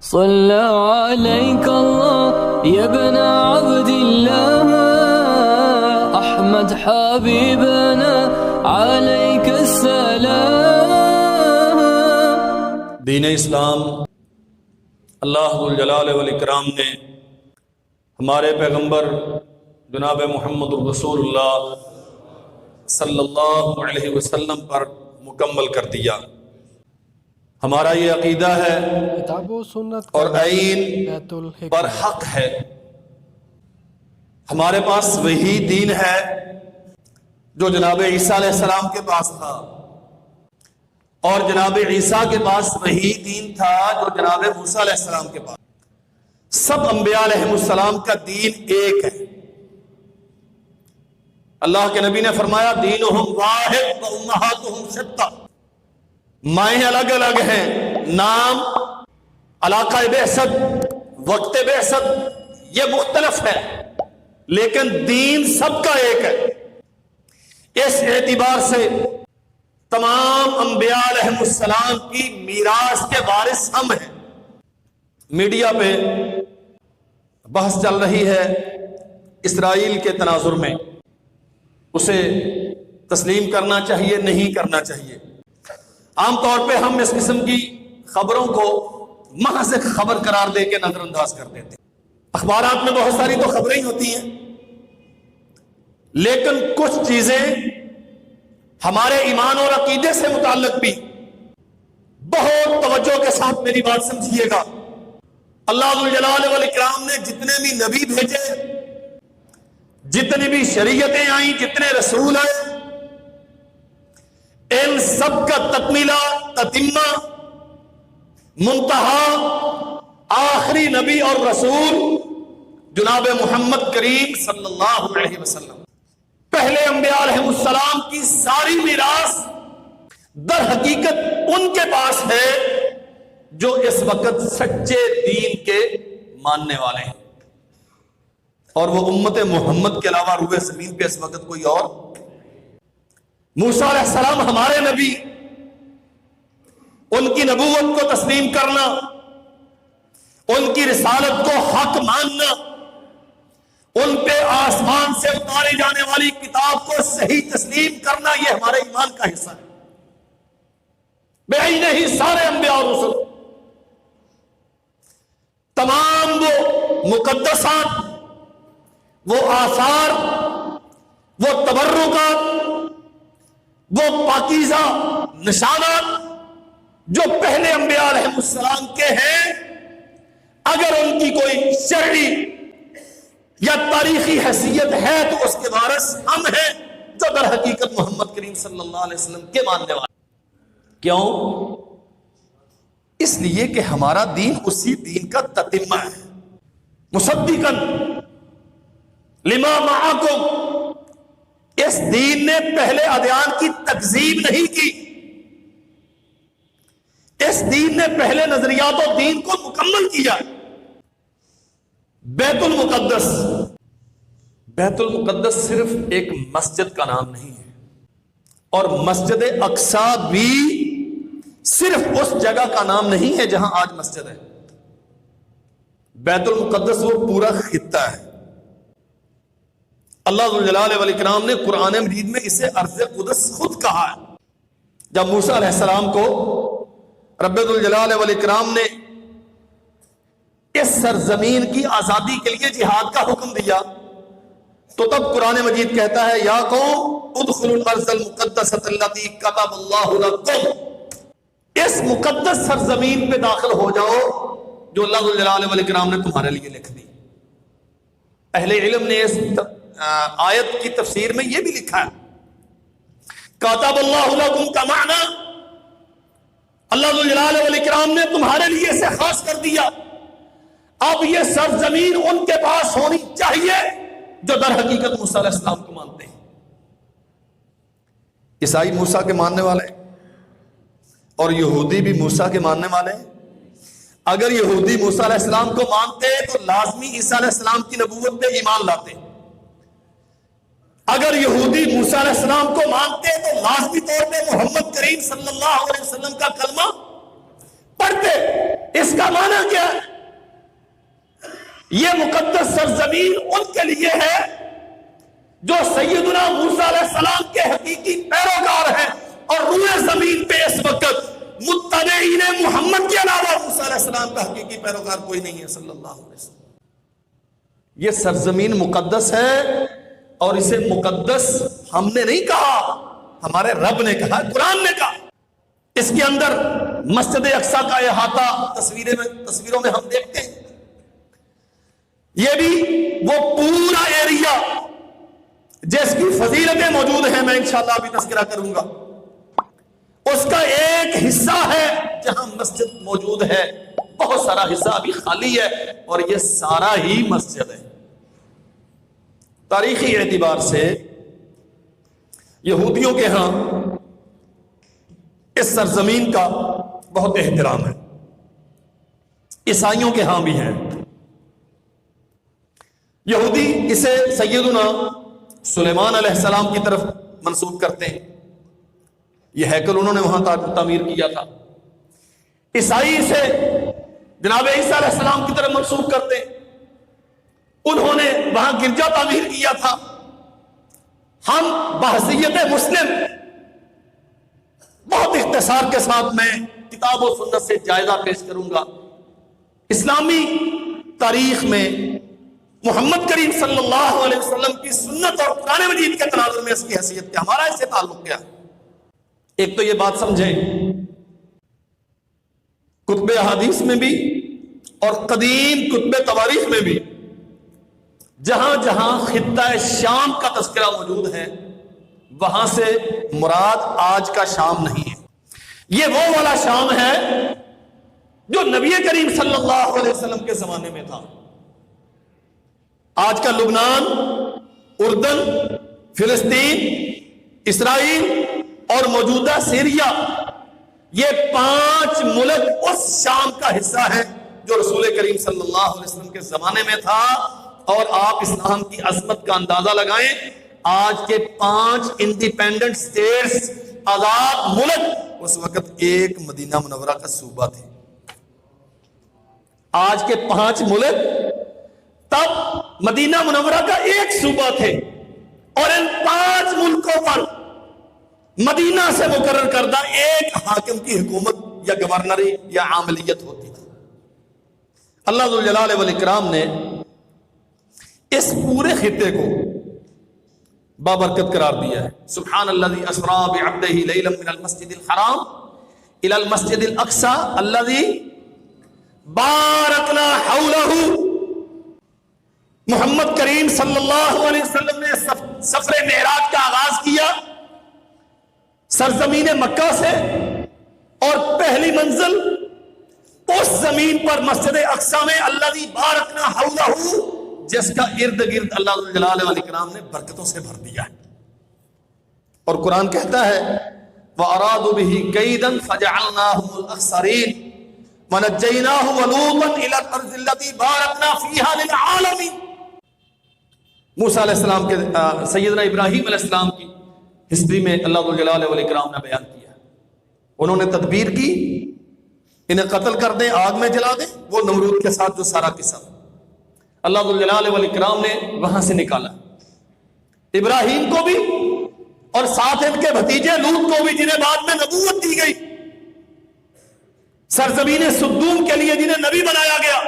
صلى عليك الله يا ابن عبد الله أحمد حبيبنا عليك السلام. دین اسلام اللہ ذو الجلال والاکرام نے ہمارے پیغمبر جناب محمد رسول اللہ صلی اللہ علیہ وسلم پر مکمل کر دیا. ہمارا یہ عقیدہ ہے کتاب و سنت اور عین بیت الحکمہ پر حق ہے. ہمارے پاس وہی دین ہے جو جناب عیسیٰ علیہ السلام کے پاس تھا، اور جناب عیسیٰ کے پاس وہی دین تھا جو جناب موسیٰ علیہ السلام کے پاس. سب انبیاء علیہ السلام کا دین ایک ہے. اللہ کے نبی نے فرمایا دینہم واحد و امہاتہم شتیٰ. مائیں الگ الگ ہیں، نام، علاقہ بعثت، وقت بعثت یہ مختلف ہے، لیکن دین سب کا ایک ہے. اس اعتبار سے تمام انبیاء علیہ السلام کی میراث کے وارث ہم ہیں. میڈیا پہ بحث چل رہی ہے اسرائیل کے تناظر میں، اسے تسلیم کرنا چاہیے نہیں کرنا چاہیے. عام طور پہ ہم اس قسم کی خبروں کو محض ایک خبر قرار دے کے نظر انداز کر دیتے ہیں. اخبارات میں بہت ساری تو خبریں ہی ہوتی ہیں، لیکن کچھ چیزیں ہمارے ایمان اور عقیدے سے متعلق بھی بہت توجہ کے ساتھ میری بات سمجھیے گا. اللہ ذو الجلال والاکرام نے جتنے بھی نبی بھیجے، جتنی بھی شریعتیں آئیں، جتنے رسول آئے، ان سب کا تکمیلہ، تتمہ، منتہا، آخری نبی اور رسول جناب محمد کریم صلی اللہ علیہ وسلم. پہلے انبیاء علیہ السلام کی ساری میراث در حقیقت ان کے پاس ہے جو اس وقت سچے دین کے ماننے والے ہیں، اور وہ امت محمد کے علاوہ روئے زمین پہ اس وقت کوئی اور. موسیٰ علیہ السلام ہمارے نبی، ان کی نبوت کو تسلیم کرنا، ان کی رسالت کو حق ماننا، ان پہ آسمان سے اتاری جانے والی کتاب کو صحیح تسلیم کرنا، یہ ہمارے ایمان کا حصہ ہے. بے نہیں سارے انبیاء اور رسل تمام وہ مقدسات، وہ آثار، وہ تبرکات، وہ پاکیزہ نشانات جو پہلے انبیاء علیہ السلام کے ہیں، اگر ان کی کوئی شرعی یا تاریخی حیثیت ہے تو اس کے وارث ہم ہیں جو در حقیقت محمد کریم صلی اللہ علیہ وسلم کے ماننے والے. کیوں؟ اس لیے کہ ہمارا دین اسی دین کا تتمہ ہے. مصدقاً لما معکم، اس دین نے پہلے ادیان کی تکذیب نہیں کی. اس دین نے پہلے نظریات و دین کو مکمل کیا. بیت المقدس، بیت المقدس صرف ایک مسجد کا نام نہیں ہے، اور مسجد اقصی بھی صرف اس جگہ کا نام نہیں ہے جہاں آج مسجد ہے. بیت المقدس وہ پورا خطہ ہے. اللہ ذو الجلال والاکرام نے قرآن مجید میں اسے ارض قدس خود کہا ہے. جب موسیٰ علیہ السلام کو رب ذو الجلال والاکرام نے اس سرزمین کی آزادی کے لیے جہاد کا حکم دیا تو تب قرآن مجید کہتا ہے یا قوم ادخلوا الارض المقدسۃ التي كتب اللہ لکم، اس مقدس سرزمین پہ داخل ہو جاؤ جو اللہ ذو الجلال والاکرام نے تمہارے لیے لکھ دی. اہل علم نے اس آیت کی تفسیر میں یہ بھی لکھا ہے کتب اللہ لکم کا معنی اللہ ذو الجلال والاکرام نے تمہارے لیے اسے خاص کر دیا. اب یہ سرزمین ان کے پاس ہونی چاہیے جو در حقیقت موسیٰ علیہ السلام کو مانتے ہیں. عیسائی موسیٰ کے ماننے والے اور یہودی بھی موسیٰ کے ماننے والے ہیں. اگر یہودی موسیٰ علیہ السلام کو مانتے تو لازمی عیسیٰ علیہ السلام کی نبوت پہ ایمان لاتے. اگر یہودی موسیٰ علیہ السلام کو مانتے تو لازمی طور پہ محمد کریم صلی اللہ علیہ وسلم کا کلمہ پڑھتے. اس کا معنی کیا ہے؟ یہ مقدس سرزمین ان کے لیے ہے جو سیدنا موسیٰ علیہ السلام کے حقیقی پیروکار ہیں، اور روئے زمین پہ اس وقت متبعین محمد کے علاوہ موسیٰ علیہ السلام کا حقیقی پیروکار کوئی نہیں ہے صلی اللہ علیہ وسلم. یہ سرزمین مقدس ہے، اور اسے مقدس ہم نے نہیں کہا، ہمارے رب نے کہا، قرآن نے کہا. اس کے اندر مسجد اقصیٰ کا احاطہ تصویروں میں ہم دیکھتے ہیں. یہ بھی وہ پورا ایریا جس کی فضیلتیں موجود ہیں، میں انشاءاللہ ابھی تذکرہ کروں گا، اس کا ایک حصہ ہے جہاں مسجد موجود ہے. بہت سارا حصہ ابھی خالی ہے، اور یہ سارا ہی مسجد ہے. تاریخی اعتبار سے یہودیوں کے ہاں اس سرزمین کا بہت احترام ہے، عیسائیوں کے ہاں بھی ہے. یہودی اسے سیدنا سلیمان علیہ السلام کی طرف منسوب کرتے ہیں، یہ ہیکل انہوں نے وہاں تعمیر کیا تھا. عیسائی اسے جناب عیسیٰ علیہ السلام کی طرف منسوب کرتے ہیں، انہوں نے وہاں گرجا تعمیر کیا تھا. ہم بحثیت مسلم بہت اختصار کے ساتھ میں کتاب و سنت سے جائزہ پیش کروں گا. اسلامی تاریخ میں محمد کریم صلی اللہ علیہ وسلم کی سنت اور قرآن مجید کے تناظر میں اس کی حیثیت کیا، ہمارا اس سے تعلق کیا. ایک تو یہ بات سمجھیں، کتب احادیث میں بھی اور قدیم کتب تواریخ میں بھی جہاں جہاں خطہ شام کا تذکرہ موجود ہے، وہاں سے مراد آج کا شام نہیں ہے. یہ وہ والا شام ہے جو نبی کریم صلی اللہ علیہ وسلم کے زمانے میں تھا. آج کا لبنان، اردن، فلسطین، اسرائیل اور موجودہ سیریا، یہ 5 ملک اس شام کا حصہ ہے جو رسول کریم صلی اللہ علیہ وسلم کے زمانے میں تھا. اور آپ اسلام کی عظمت کا اندازہ لگائیں، آج کے 5 انڈیپینڈنٹ سٹیٹس، آزاد ملک، اس وقت ایک مدینہ منورہ کا صوبہ تھے. آج کے 5 ملک تب مدینہ منورہ کا ایک صوبہ تھے، اور ان 5 ملکوں پر مدینہ سے مقرر کردہ ایک حاکم کی حکومت یا گورنری یا عاملیت ہوتی تھی. اللہ ذوالجلال والاکرام نے اس پورے خطے کو بابرکت قرار دیا ہے. سبحان الذی اسری بعبدہ لیلا من المسجد الحرام الی المسجد الاقصی الذی بارکنا حولہ. محمد کریم صلی اللہ علیہ وسلم نے سفر معراج کا آغاز کیا سرزمین مکہ سے، اور پہلی منزل اس زمین پر مسجد اقصی میں الذی بارکنا حولہ، جس کا ارد گرد اللہ جلال والاکرام نے برکتوں سے بھر دیا ہے. اور قرآن کہتا ہے وَأَرَادُوا بِهِ كَيْدًا فَجَعَلْنَاهُمُ الْأَخْسَرِينَ وَنَجَّيْنَاهُ وَلُوطًا إِلَى الْأَرْضِ الَّتِي بَارَكْنَا فِيهَا لِلْعَالَمِينَ. موسیٰ علیہ السلام کے سیدنا ابراہیم علیہ السلام کی ہسٹری میں اللہ جلال والاکرام نے بیان کیا. انہوں نے تدبیر کی انہیں قتل کر دیں، آگ میں جلا دیں، وہ نمرود کے ساتھ جو سارا قصہ اللہ جلال والاکرام نے وہاں سے نکالا. ابراہیم کو بھی اور ساتھ ان کے بھتیجے لوط کو بھی، جنہیں بعد میں نبوت دی گئی، سرزمین سدوم کے لیے جنہیں نبی بنایا گیا،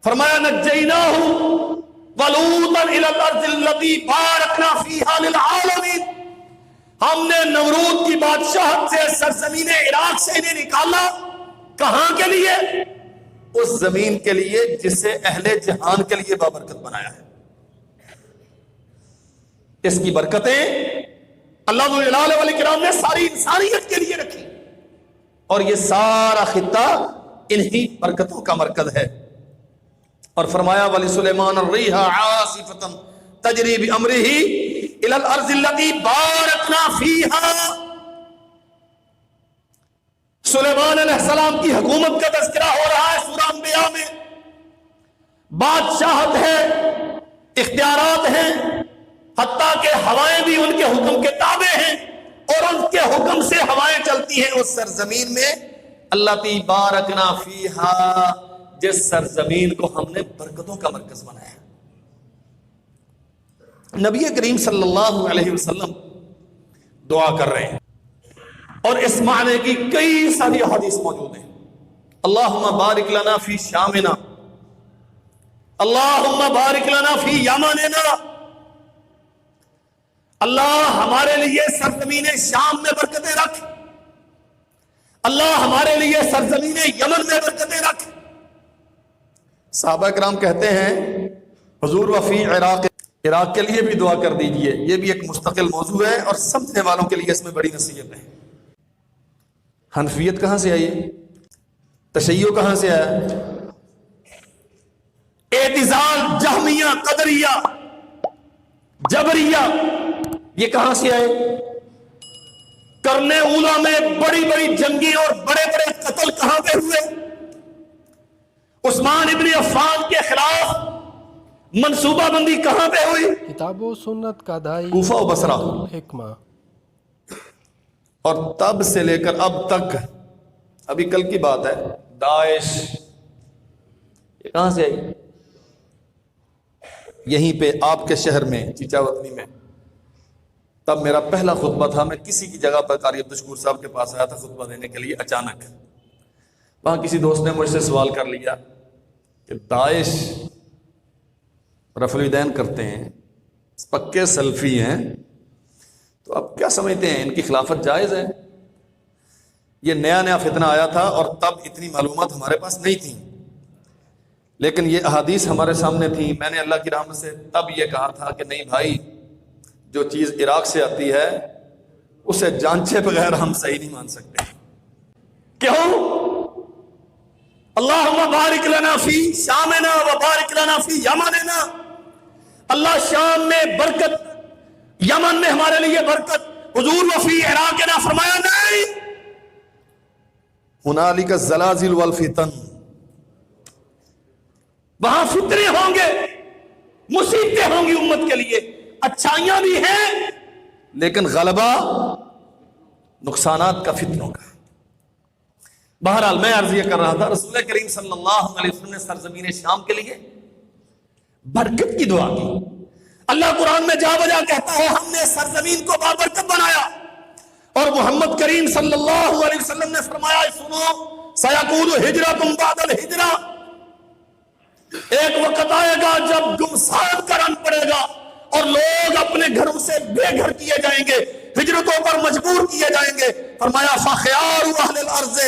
فرمایا نجیناہ ولوطا الی الارض التی بارکنا فیہا للعالمین. ہم نے نمرود کی بادشاہت سے سرزمین عراق سے انہیں نکالا. کہاں کے لیے؟ اس زمین کے لیے جسے اہل جہان کے لیے بابرکت بنایا ہے. اس کی برکتیں اللہ جلال والاکرام نے ساری انسانیت کے لیے رکھی، اور یہ سارا خطہ انہی برکتوں کا مرکز ہے. اور فرمایا وَلِسُلَيْمَانَ الرِّيحَ عَاصِفَةً تَجْرِي بِأَمْرِهِ إِلَى الْأَرْضِ الَّتِي بَارَكْنَا فِيهَا. سلیمان علیہ السلام کی حکومت کا تذکرہ ہو رہا ہے سورہ انبیاء میں. بادشاہت ہے، اختیارات ہیں، حتیٰ کہ ہوائیں بھی ان کے حکم کے تابع ہیں، اور ان کے حکم سے ہوائیں چلتی ہیں اس سرزمین میں التی بارکنا فیہا، جس سرزمین کو ہم نے برکتوں کا مرکز بنایا. نبی کریم صلی اللہ علیہ وسلم دعا کر رہے ہیں اور اس معنی کی کئی ساری حدیث موجود ہیں. اللہم بارک لنا فی شامنا، اللہم بارک لنا فی یمننا، اللہ ہمارے لیے سرزمین شام میں برکتیں رکھ، اللہ ہمارے لیے سرزمین یمن میں برکتیں رکھ. صحابہ کرام کہتے ہیں حضور وفی عراق، عراق کے لیے بھی دعا کر دیجئے. یہ بھی ایک مستقل موضوع ہے اور سمجھنے والوں کے لیے اس میں بڑی نصیحت ہے. حنفیت کہاں سے آئی ہے؟ تشیع کہاں سے آیا؟ اعتزال، جہمیہ، قدریہ، جبریہ، یہ کہاں سے آئے؟ کرنے اولا میں بڑی بڑی جنگیں اور بڑے بڑے قتل کہاں پہ ہوئے؟ عثمان ابن عفان کے خلاف منصوبہ بندی کہاں پہ ہوئی؟ کتاب و سنت کا دائی کوفہ و بصرہ. حکمہ. اور تب سے لے کر اب تک، ابھی کل کی بات ہے، داعش یہ کہاں سے آئی؟ یہیں پہ آپ کے شہر میں چیچا وطنی میں. تب میرا پہلا خطبہ تھا، میں کسی کی جگہ پر قاری عبدالشکور صاحب کے پاس آیا تھا خطبہ دینے کے لیے. اچانک وہاں کسی دوست نے مجھ سے سوال کر لیا کہ داعش رفع الیدین کرتے ہیں، پکے سلفی ہیں، تو اب کیا سمجھتے ہیں ان کی خلافت جائز ہے؟ یہ نیا نیا فتنہ آیا تھا اور تب اتنی معلومات ہمارے پاس نہیں تھی، لیکن یہ احادیث ہمارے سامنے تھی. میں نے اللہ کی رحمت سے تب یہ کہا تھا کہ نہیں بھائی، جو چیز عراق سے آتی ہے اسے جانچے بغیر ہم صحیح نہیں مان سکتے. کیوں؟ اللہم بارک لنا فی شامنا و بارک لنا فی یمننا، اللہ شام میں برکت، یمن میں ہمارے لیے برکت. حضور وفی عراقنا فرمایا نہیں، ہنالک الزلازل والفتن، وہاں فتنے ہوں گے، مصیبتیں ہوں گی امت کے لیے، اچھائیاں بھی ہیں لیکن غلبہ نقصانات کا، فتنوں کا. بہرحال میں عرض یہ کر رہا تھا، رسول کریم صلی اللہ علیہ وسلم نے سرزمین شام کے لیے برکت کی دعا کی. اللہ قرآن میں جا بجا کہتا ہے ہم نے سرزمین کو بابرکت بنایا، اور محمد کریم صلی اللہ علیہ وسلم نے فرمایا سنو سیقول ہجرۃ بعد الہجرہ، ایک وقت آئے گا جب گمسان کا رنگ پڑے گا اور لوگ اپنے گھروں سے بے گھر کیے جائیں گے، ہجرتوں پر مجبور کیے جائیں گے. فرمایا فخیار اہل الارض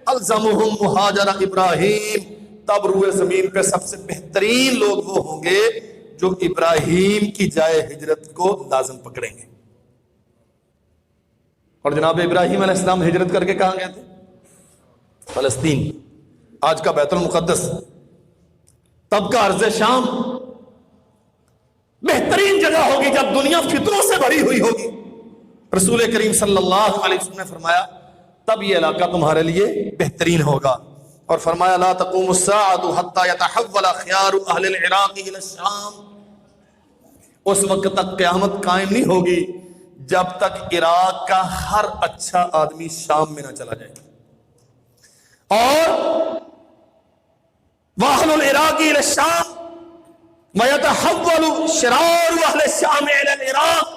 الزمہم مہاجر ابراہیم، تب روئے زمین پہ سب سے بہترین لوگ وہ ہوں گے جو ابراہیم کی جائے ہجرت کو لازم پکڑیں گے. اور جناب ابراہیم علیہ السلام ہجرت کر کے کہاں گئے تھے؟ فلسطین، آج کا بیت المقدس. تب کا ارض شام بہترین جگہ ہوگی جب دنیا فطروں سے بھری ہوئی ہوگی. رسول کریم صلی اللہ علیہ وسلم نے فرمایا تب یہ علاقہ تمہارے لیے بہترین ہوگا. اور فرمایا لا تقوم الساعة حتى يتحول خيار اہل العراق الى الشام، اس وقت تک قیامت قائم نہیں ہوگی جب تک عراق کا ہر اچھا آدمی شام میں نہ چلا جائے. اور واہل العراق الى الشام ويتحول شرار اہل الشام الى العراق،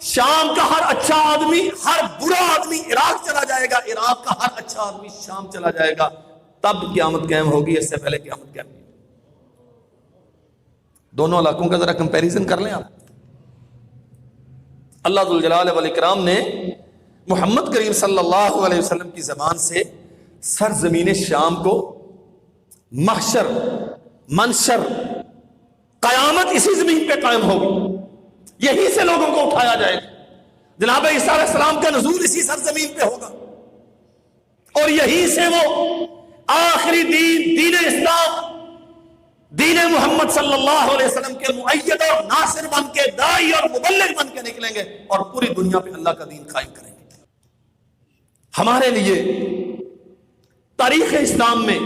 شام کا ہر اچھا آدمی، ہر برا آدمی عراق چلا جائے گا، عراق کا ہر اچھا آدمی شام چلا جائے گا. تب قیامت قائم ہوگی، اس سے پہلے قیامت قائم نہیں. دونوں علاقوں کا ذرا کمپیریزن کر لیں آپ. اللہ ذوالجلال والاکرام نے محمد کریم صلی اللہ علیہ وسلم کی زبان سے سرزمین شام کو محشر، منشر، قیامت اسی زمین پہ قائم ہوگی، یہی سے لوگوں کو اٹھایا جائے گا. جناب عیسیٰ علیہ السلام کا نزول اسی سرزمین پہ ہوگا، اور یہی سے وہ آخری دین، دین اسلام، دین محمد صلی اللہ علیہ وسلم کے مؤید اور ناصر بن کے، داعی اور مبلغ بن کے نکلیں گے اور پوری دنیا پہ اللہ کا دین قائم کریں گے. ہمارے لیے تاریخ اسلام میں،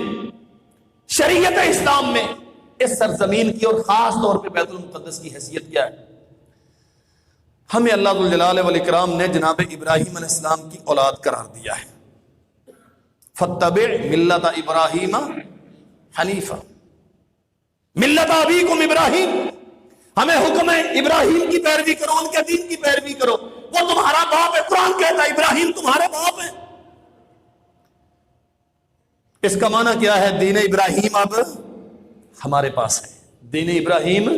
شریعت اسلام میں اس سرزمین کی اور خاص طور پہ بیت المقدس کی حیثیت کیا ہے؟ ہمیں اللہ ذوالجلال والاکرام نے جناب ابراہیم علیہ السلام کی اولاد قرار دیا ہے. فاتبع ملت ابراہیم حنیفا، ملت ابیکم ابراہیم، ہمیں حکم ہے ابراہیم کی پیروی کرو، ان کے دین کی پیروی کرو، وہ تمہارا باپ ہے، قرآن کہتا ہے ابراہیم تمہارے باپ ہیں۔ اس کا معنی کیا ہے؟ دین ابراہیم اب ہمارے پاس ہے، دین ابراہیم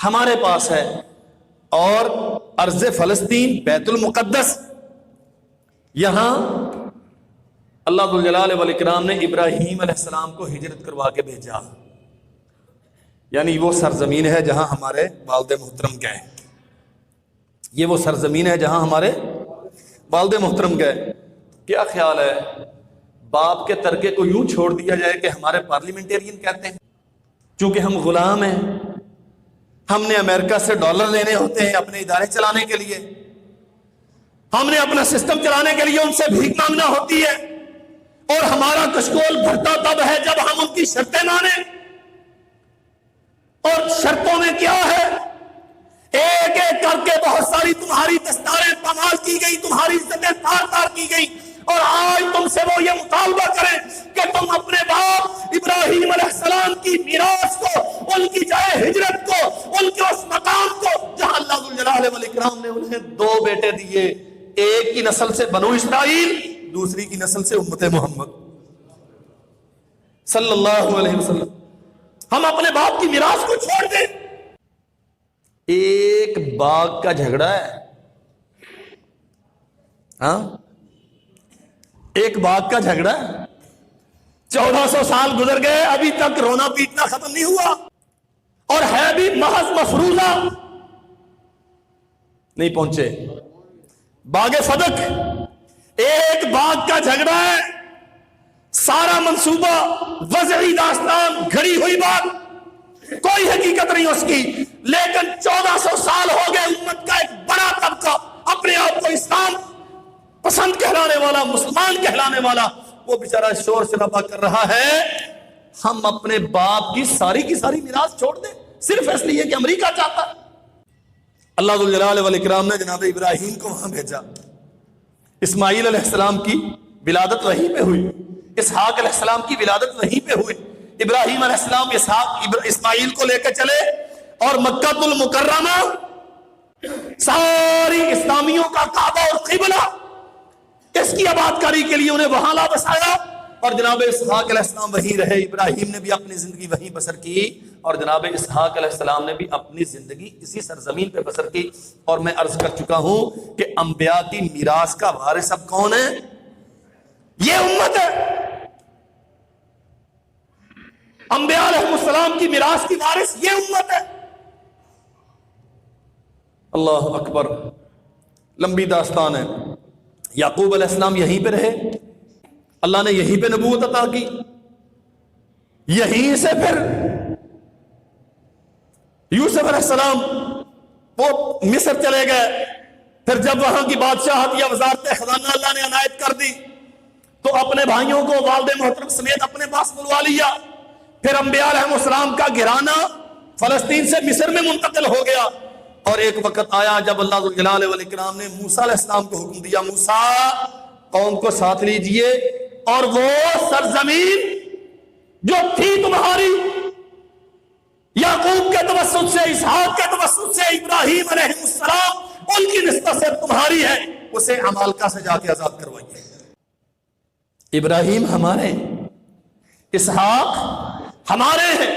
ہمارے پاس ہے، اور ارض فلسطین بیت المقدس، یہاں اللہ ذو الجلال والاکرام نے ابراہیم علیہ السلام کو ہجرت کروا کے بھیجا، یعنی وہ سرزمین ہے جہاں ہمارے والد محترم گئے، یہ وہ سرزمین ہے جہاں ہمارے والد محترم گئے۔ کیا خیال ہے باپ کے ترکے کو یوں چھوڑ دیا جائے کہ ہمارے پارلیمنٹرین کہتے ہیں چونکہ ہم غلام ہیں، ہم نے امریکہ سے ڈالر لینے ہوتے ہیں اپنے ادارے چلانے کے لیے، ہم نے اپنا سسٹم چلانے کے لیے ان سے بھیک مانگنا ہوتی ہے، اور ہمارا کشکول بھرتا تب ہے جب ہم ان کی شرطیں مانیں، اور شرطوں میں کیا ہے؟ ایک ایک کر کے بہت ساری تمہاری دستاریں پامال کی گئی، تمہاری عزتیں تار تار کی گئی، اور آج تم سے وہ یہ مطالبہ کریں کہ تم اپنے باپ ابراہیم علیہ السلام کی میراث کو، ان کی جائے ہجرت کو، ان کے اس مقام کو جہاں اللہ ذو الجلال والاکرام نے انہیں 2 بیٹے دیے، ایک کی نسل سے بنو اسرائیل، دوسری کی نسل سے امت محمد صلی اللہ علیہ وسلم، ہم اپنے باپ کی میراث کو چھوڑ دیں؟ ایک باغ کا جھگڑا ہے، ہاں ایک باغ کا جھگڑا ہے، 1400 سال گزر گئے، ابھی تک رونا پیٹنا ختم نہیں ہوا، اور ہے بھی محض مفروضہ، نہیں پہنچے۔ باغ صدق ایک باغ کا جھگڑا ہے، سارا منصوبہ وضعی داستان، گھڑی ہوئی بات، کوئی حقیقت نہیں اس کی، لیکن 1400 سال ہو گئے، امت کا ایک بڑا طبقہ اپنے آپ کو اسلام پسند کہلانے والا، مسلمان کہلانے والا، وہ بیچارہ شور شرابہ کر رہا ہے ہم اپنے باپ کی ساری میراث چھوڑ دیں صرف اس لیے کہ امریکہ چاہتا ہے۔ اللہ ذو الجلال والاکرام نے جناب ابراہیم کو وہاں بھیجا، اسماعیل علیہ السلام کی ولادت وہیں پہ ہوئی، اسحاق علیہ السلام کی ولادت وہیں پہ ہوئی، ابراہیم علیہ السلام اسماعیل کو لے کے چلے، اور مکہ المکرمہ ساری اسلامیوں کا کعبہ اور قبلہ، اس کی آباد کاری کے لیے انہیں وہاں لا بسایا، اور جناب اسحاق علیہ السلام وہیں رہے، ابراہیم نے بھی اپنی زندگی وہیں بسر کی، اور جناب اسحاق علیہ السلام نے بھی اپنی زندگی اسی سرزمین پہ بسر کی۔ اور میں عرض کر چکا ہوں کہ انبیاء کی میراث کا وارث اب کون ہے؟ یہ امت ہے۔ انبیاء علیہ السلام کی میراث کی وارث یہ امت ہے۔ اللہ اکبر، لمبی داستان ہے۔ یعقوب علیہ السلام یہیں پہ رہے، اللہ نے یہیں پہ نبوت عطا کی، یہیں سے پھر یوسف علیہ السلام وہ مصر چلے گئے، پھر جب وہاں کی بادشاہت یا وزارت خزانہ اللہ نے عنایت کر دی تو اپنے بھائیوں کو والد محترم سمیت اپنے پاس بلوا لیا، پھر انبیاء علیہ السلام کا گھرانہ فلسطین سے مصر میں منتقل ہو گیا، اور ایک وقت آیا جب اللہ ذو الجلال والاکرام نے موسیٰ علیہ السلام کو حکم دیا، موسیٰ قوم کو ساتھ لیجئے، اور وہ سرزمین جو تھی تمہاری یعقوب کے توسط سے، اسحاق کے توسط سے، ابراہیم علیہ السلام ان کی نسبت سے تمہاری ہے، اسے عمالقہ سے جا کے آزاد کروائیے۔ ابراہیم ہمارے، اسحاق ہمارے ہیں،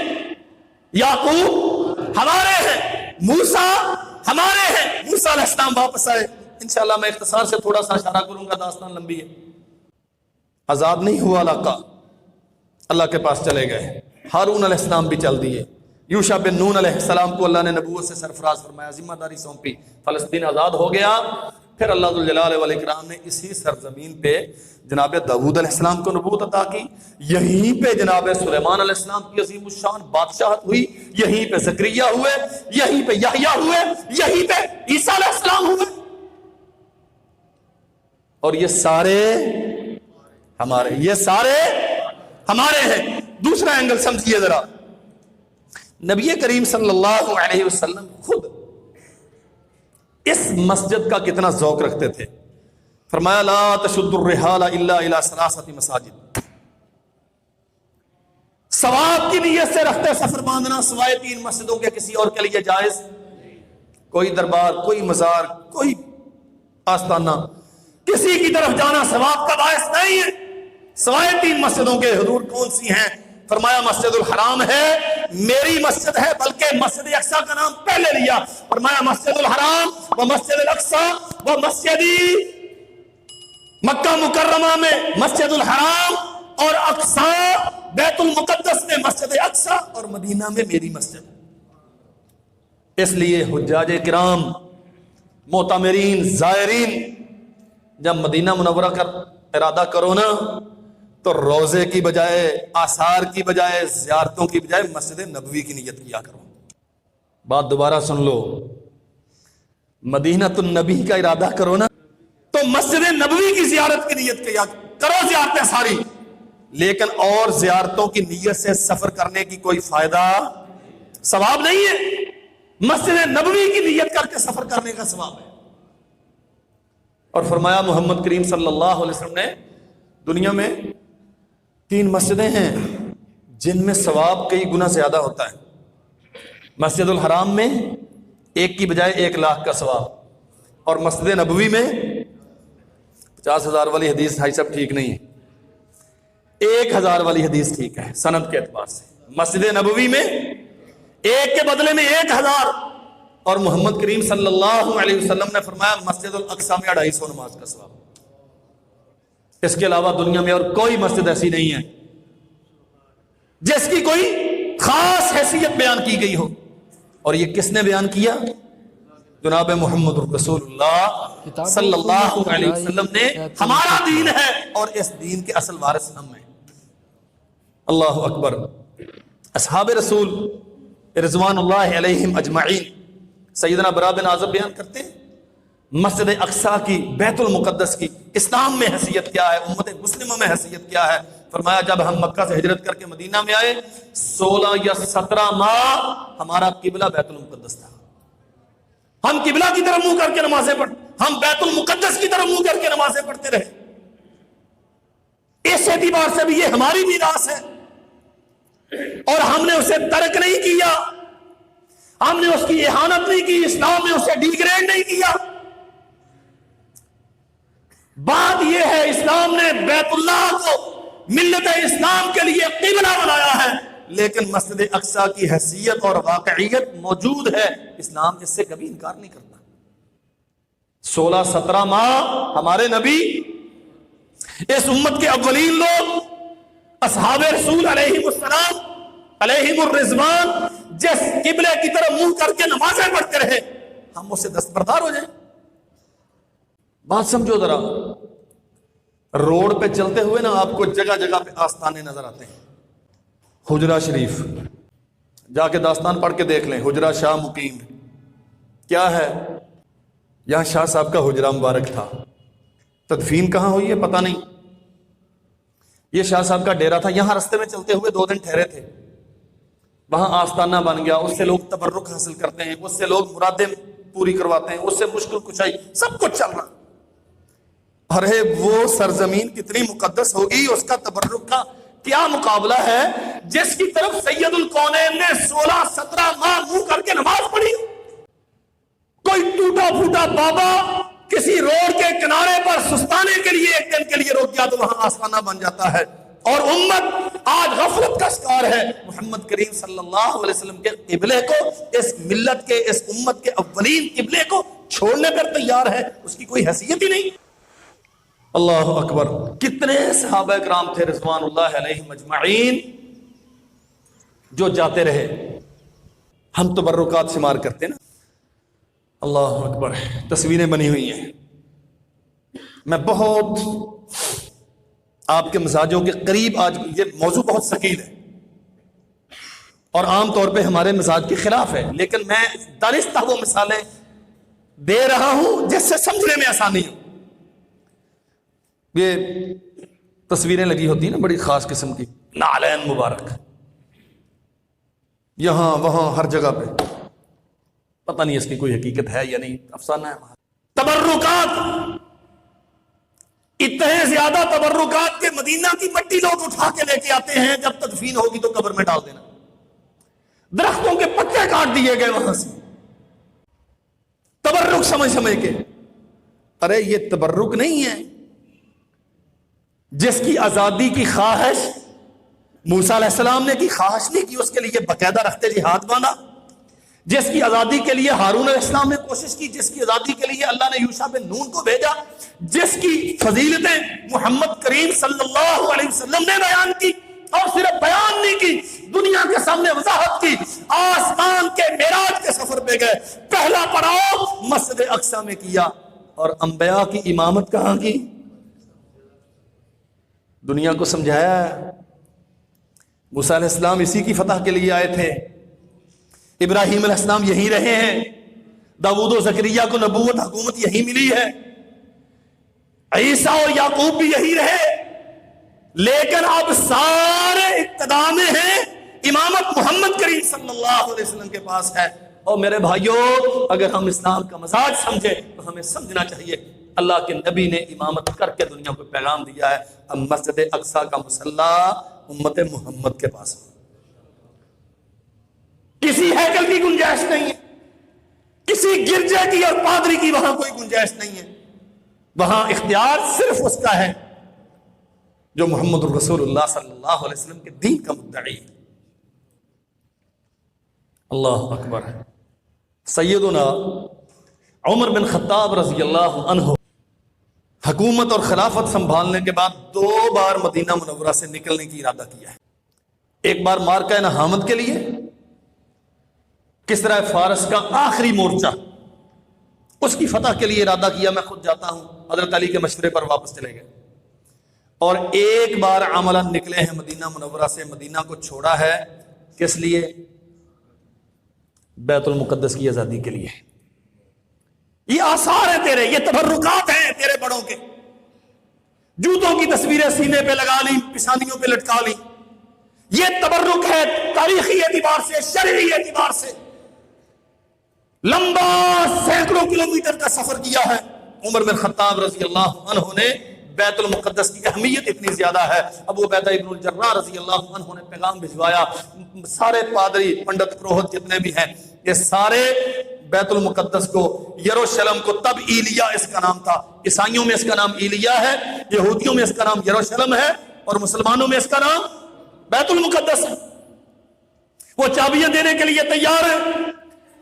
یعقوب ہمارے ہیں، موسیٰ ہمارے ہیں۔ موسیٰ علیہ السلام واپس آئے، انشاءاللہ میں اختصار سے تھوڑا سا اشارہ کروں گا، داستان لمبی ہے۔ آزاد نہیں ہوا علاقہ، اللہ کے پاس چلے گئے، ہارون علیہ السلام بھی چل دیے، یوشع بن نون علیہ السلام کو اللہ نے نبوت سے سرفراز فرمایا، ذمہ داری سونپی، فلسطین آزاد ہو گیا۔ پھر اللہ ذو الجلال والاکرام نے اسی سرزمین پہ جناب داؤد علیہ السلام کو نبوت عطا کی، یہیں پہ جناب سلیمان علیہ السلام کی عظیم الشان بادشاہت ہوئی، یہیں پہ زکریا ہوئے، یہیں پہ یحییٰ ہوئے، یہیں پہ عیسیٰ علیہ السلام ہوئے، اور یہ سارے ہمارے ہیں۔ دوسرا اینگل سمجھیے ذرا، نبی کریم صلی اللہ علیہ وسلم خود اس مسجد کا کتنا ذوق رکھتے تھے۔ فرمایا لا تشد الرحال الا الى ثلاثه مساجد، ثواب کی نیت سے رخت سفر باندھنا سوائے 3 مسجدوں کے کسی اور کے لیے جائز، کوئی دربار، کوئی مزار، کوئی آستانہ، کسی کی طرف جانا ثواب کا باعث نہیں ہے سوائے 3 مسجدوں کے۔ حضور کون سی ہیں؟ فرمایا مسجد الحرام ہے، میری مسجد ہے، بلکہ مسجد اقصی کا نام پہلے لیا، فرمایا مسجد الحرام و مسجد الاقصی و مسجدی، مکہ مکرمہ میں مسجد الحرام اور اقصی بیت المقدس میں مسجد اقصی اور مدینہ میں میری مسجد۔ اس لیے حجاج کرام، معتمرین، زائرین جب مدینہ منورہ کا ارادہ کرو نا تو روزے کی بجائے، آثار کی بجائے، زیارتوں کی بجائے مسجد نبوی کی نیت کیا کرو۔ بات دوبارہ سن لو، مدینہ النبی کا ارادہ کرو نا تو مسجد نبوی کی زیارت کی نیت کیا کرو، زیارتیں ساری، لیکن اور زیارتوں کی نیت سے سفر کرنے کی کوئی فائدہ، ثواب نہیں ہے۔ مسجد نبوی کی نیت کر کے سفر کرنے کا ثواب ہے۔ اور فرمایا محمد کریم صلی اللہ علیہ وسلم نے دنیا میں 3 مسجدیں ہیں جن میں ثواب کئی گنا زیادہ ہوتا ہے۔ مسجد الحرام میں 1 کی بجائے 1 لاکھ کا ثواب، اور مسجد نبوی میں 50,000 والی حدیث بھائی صاحب ٹھیک نہیں ہے، 1,000 والی حدیث ٹھیک ہے سند کے اعتبار سے۔ مسجد نبوی میں 1 کے بدلے میں 1,000، اور محمد کریم صلی اللہ علیہ وسلم نے فرمایا مسجد الاقصی میں 250 نماز کا ثواب۔ اس کے علاوہ دنیا میں اور کوئی مسجد ایسی نہیں ہے جس کی کوئی خاص حیثیت بیان کی گئی ہو، اور یہ کس نے بیان کیا؟ جناب محمد رسول اللہ صلی اللہ علیہ وسلم نے۔ ہمارا دین ہے اور اس دین کے اصل وارث ہم ہیں۔ اللہ اکبر۔ اصحاب رسول رضوان اللہ علیہم اجمعین، سیدنا برا بن عازب بیان کرتے ہیں مسجد اقصی کی، بیت المقدس کی اسلام میں حیثیت کیا ہے، امت مسلمہ میں حیثیت کیا ہے۔ فرمایا جب ہم مکہ سے ہجرت کر کے مدینہ میں آئے 16 یا 17 ماہ ہمارا قبلہ بیت المقدس تھا، ہم قبلہ کی طرف منہ کر کے نمازیں ہم بیت المقدس کی طرف منہ کر کے نمازیں پڑھتے رہے۔ اس اعتبار سے بھی یہ ہماری میراث ہے اور ہم نے اسے ترک نہیں کیا، ہم نے اس کی اہانت نہیں کی، اسلام نے اسے ڈیگریڈ نہیں کیا۔ بات یہ ہے اسلام نے بیت اللہ کو ملت اسلام کے لیے قبلہ بنایا ہے، لیکن مسجد اقصی کی حیثیت اور واقعیت موجود ہے، اسلام اس سے کبھی انکار نہیں کرتا۔ 16-17 ماہ ہمارے نبی، اس امت کے اولین لوگ، اصحاب رسول علیہم السلام علیہم الرضوان، جس قبلے کی طرف منہ کر کے نمازیں پڑھتے رہے، ہم اس سے دستبردار ہو جائیں۔ بات سمجھو ذرا، روڈ پہ چلتے ہوئے نا آپ کو جگہ جگہ پہ آستانے نظر آتے ہیں۔ حجرہ شریف جا کے داستان پڑھ کے دیکھ لیں، حجرہ شاہ مقیم کیا ہے؟ یہاں شاہ صاحب کا حجرہ مبارک تھا، تدفین کہاں ہوئی ہے پتہ نہیں، یہ شاہ صاحب کا ڈیرا تھا، یہاں رستے میں چلتے ہوئے 2 دن ٹھہرے تھے، وہاں آستانہ بن گیا، اس سے لوگ تبرک حاصل کرتے ہیں، اس سے لوگ مرادیں پوری کرواتے ہیں، اس سے مشکل کشائی سب کچھ چل رہا۔ ارے وہ سرزمین کتنی مقدس ہوگی، اس کا تبرک کا کیا مقابلہ ہے جس کی طرف سید الکونین نے 16-17 ماہ منہ کر کے نماز پڑھی۔ کوئی ٹوٹا پھوٹا بابا کسی روڈ کے کنارے پر سستانے کے لیے 1 دن کے لیے روک گیا تو وہاں آستانہ بن جاتا ہے، اور امت آج غفلت کا شکار ہے۔ محمد کریم صلی اللہ علیہ وسلم کے قبلے کو، اس ملت کے، اس امت کے اولین قبلے کو چھوڑنے پر تیار ہے، اس کی کوئی حیثیت ہی نہیں۔ اللہ اکبر۔ کتنے صحابہ کرام تھے رضوان اللہ علیہم اجمعین جو جاتے رہے، ہم تبرکات شمار کرتے نا۔ اللہ اکبر۔ تصویریں بنی ہوئی ہیں، میں بہت آپ کے مزاجوں کے قریب، آج یہ موضوع بہت ثقیل ہے اور عام طور پہ ہمارے مزاج کے خلاف ہے، لیکن میں دانستہ وہ مثالیں دے رہا ہوں جس سے سمجھنے میں آسانی ہو۔ یہ تصویریں لگی ہوتی ہیں نا بڑی خاص قسم کی، نعلین مبارک، یہاں وہاں ہر جگہ پہ، پتہ نہیں اس کی کوئی حقیقت ہے یا نہیں، افسانہ ہے۔ تبرکات اتنے زیادہ تبرکات کے مدینہ کی مٹی لوگ اٹھا کے لے کے آتے ہیں، جب تدفین ہوگی تو قبر میں ڈال دینا۔ درختوں کے پتے کاٹ دیے گئے وہاں سے، تبرک سمجھ کے۔ ارے یہ تبرک نہیں ہے۔ جس کی آزادی کی خواہش موسیٰ علیہ السلام نے کی، خواہش نہیں کی، اس کے لیے باقاعدہ رخت جہاد باندھا۔ جس کی آزادی کے لیے ہارون علیہ السلام نے کوشش کی، جس کی آزادی کے لیے اللہ نے یوشع بن نون کو بھیجا، جس کی فضیلتیں محمد کریم صلی اللہ علیہ وسلم نے بیان کی، اور صرف بیان نہیں کی، دنیا کے سامنے وضاحت کی۔ آسمان کے معراج کے سفر پہ گئے، پہلا پڑاؤ مسجد اقصی میں کیا، اور انبیاء کی امامت کہاں کی؟ دنیا کو سمجھایا ہے۔ موسیٰ علیہ السلام اسی کی فتح کے لیے آئے تھے، ابراہیم علیہ السلام یہی رہے ہیں، داؤد و زکریا کو نبوت حکومت یہی ملی ہے، عیسیٰ اور یعقوب بھی یہی رہے، لیکن اب سارے اقتداء میں ہیں، امامت محمد کریم صلی اللہ علیہ وسلم کے پاس ہے۔ اور میرے بھائیوں، اگر ہم اسلام کا مزاج سمجھے تو ہمیں سمجھنا چاہیے اللہ کے نبی نے امامت کر کے دنیا کو پیغام دیا ہے۔ اب مسجد اقصی کا مصلی امت محمد کے پاس، کسی ہیکل کی گنجائش نہیں ہے، کسی گرجے کی اور پادری کی وہاں کوئی گنجائش نہیں ہے۔ وہاں اختیار صرف اس کا ہے جو محمد الرسول اللہ صلی اللہ علیہ وسلم کے دین کا مدعی ہے۔ اللہ اکبر ہے۔ سیدنا عمر بن خطاب رضی اللہ عنہ حکومت اور خلافت سنبھالنے کے بعد 2 بار مدینہ منورہ سے نکلنے کی ارادہ کیا ہے۔ ایک بار مارکہ نہامت کے لیے، کسرا فارس کا آخری مورچہ، اس کی فتح کے لیے ارادہ کیا، میں خود جاتا ہوں، حضرت علی کے مشورے پر واپس چلے گئے۔ اور ایک بار عملاً نکلے ہیں مدینہ منورہ سے، مدینہ کو چھوڑا ہے، کس لیے؟ بیت المقدس کی آزادی کے لیے۔ یہ آثار ہیں تیرے، یہ تبرکات ہیں تیرے بڑوں کے۔ جوتوں کی تصویریں سینے پہ لگا لی، پشانیوں پہ لٹکا لی، یہ تبرک ہے تاریخی اعتبار سے، شرعی اعتبار سے۔ لمبا سینکڑوں کلومیٹر کا سفر کیا ہے عمر بن خطاب رضی اللہ عنہ نے۔ بیت المقدس کی اہمیت اتنی زیادہ ہے، ابو عبیدہ ابن الجراح رضی اللہ عنہ نے پیغام بھجوایا، سارے پادری پنڈت پروہت جتنے بھی ہیں، یہ سارے بیت المقدس کو، یروشلم کو، تب ایلیا اس کا نام تھا، عیسائیوں میں اس کا نام ایلیا ہے، یہودیوں میں اس کا نام یروشلم ہے، اور مسلمانوں میں اس کا نام بیت المقدس ہے۔ وہ چابیاں دینے کے لیے تیار ہیں،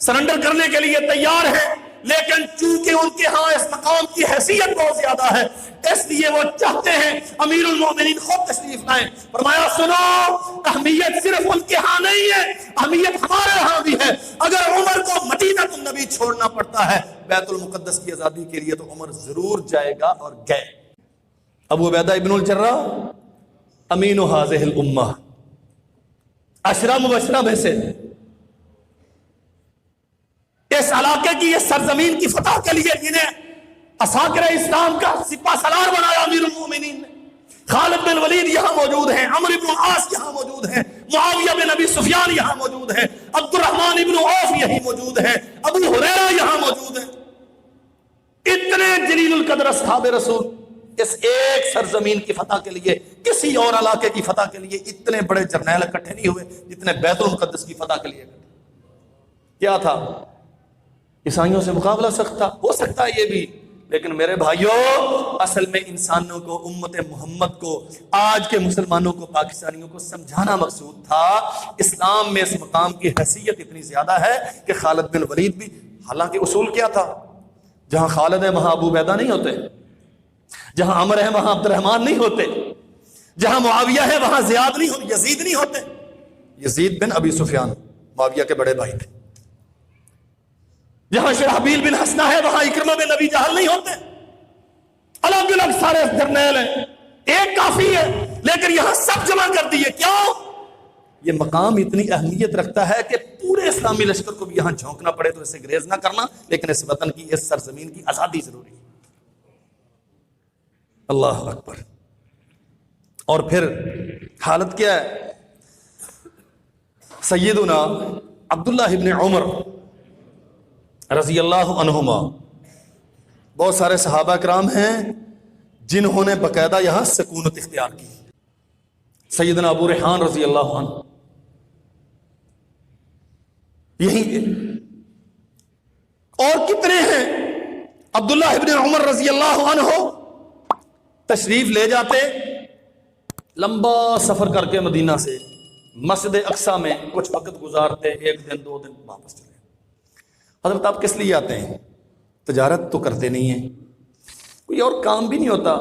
سرنڈر کرنے کے لیے تیار ہیں، لیکن چونکہ ان کے ہاں اس مقام کی حیثیت بہت زیادہ ہے، اس لیے وہ چاہتے ہیں امیر المومنین خود تشریف لائیں۔ فرمایا سنو، اہمیت صرف ان کے ہاں نہیں ہے، اہمیت ہمارے ہاں بھی ہے۔ اگر عمر کو مدینہ النبی چھوڑنا پڑتا ہے بیت المقدس کی آزادی کے لیے تو عمر ضرور جائے گا، اور گئے۔ ابو عبیدہ ابن الجراح امین هذه الامہ، 10 مبشرہ میں سے، اس علاقے کی، اس سرزمین کی فتح کے لیے جنہیں عساکر اسلام کا سپہ سالار بنایا امیر المومنین نے۔ خالد بن ولید یہاں موجود ہیں، عمرو بن العاص یہاں موجود ہیں، معاویہ بن ابی سفیان یہاں موجود ہیں، عبد الرحمن بن عوف یہی موجود ہیں، ابو ہریرہ یہاں موجود ہیں۔ اتنے جلیل القدر اصحاب رسول اس ایک سرزمین کی فتح کے لیے، کسی اور علاقے کی فتح کے لیے اتنے بڑے جرنیل اکٹھے نہیں ہوئے جتنے بیت المقدس کی فتح کے لیے۔ کیا تھا؟ عیسائیوں سے مقابلہ سخت تھا، ہو سکتا ہے یہ بھی، لیکن میرے بھائیوں، اصل میں انسانوں کو، امت محمد کو، آج کے مسلمانوں کو، پاکستانیوں کو سمجھانا مقصود تھا۔ اسلام میں اس مقام کی حیثیت اتنی زیادہ ہے کہ خالد بن ولید بھی، حالانکہ اصول کیا تھا؟ جہاں خالد ہے وہاں ابو عبیدہ نہیں ہوتے، جہاں عمر ہے وہاں عبد الرحمن نہیں ہوتے، جہاں معاویہ ہے وہاں زیاد نہیں ہوتے، یزید نہیں ہوتے۔ یزید بن ابی سفیان معاویہ کے بڑے بھائی تھے۔ جہاں شرحبیل بن حسنہ ہے وہاں اکرمہ بن ابی جہل نہیں ہوتے۔ الگ الگ سارے جرنیل ہیں، ایک کافی ہے، لیکن یہاں سب جمع کر دیے۔ کیوں؟ یہ مقام اتنی اہمیت رکھتا ہے کہ پورے اسلامی لشکر کو بھی یہاں جھونکنا پڑے تو اسے گریز نہ کرنا، لیکن اس وطن کی، اس سرزمین کی آزادی ضروری ہے۔ اللہ اکبر۔ اور پھر حالت کیا ہے؟ سیدنا عبداللہ ابن عمر رضی اللہ عنہما، بہت سارے صحابہ کرام ہیں جنہوں نے باقاعدہ یہاں سکونت اختیار کی. سیدنا ابو ریحان رضی اللہ عنہ یہی، اور کتنے ہیں. عبداللہ ابن عمر رضی اللہ عنہ تشریف لے جاتے لمبا سفر کر کے مدینہ سے مسجد اقصی میں کچھ وقت گزارتے، 1 دن 2 دن واپس چلے. حضرت آپ کس لیے آتے ہیں؟ تجارت تو کرتے نہیں ہیں، کوئی اور کام بھی نہیں ہوتا.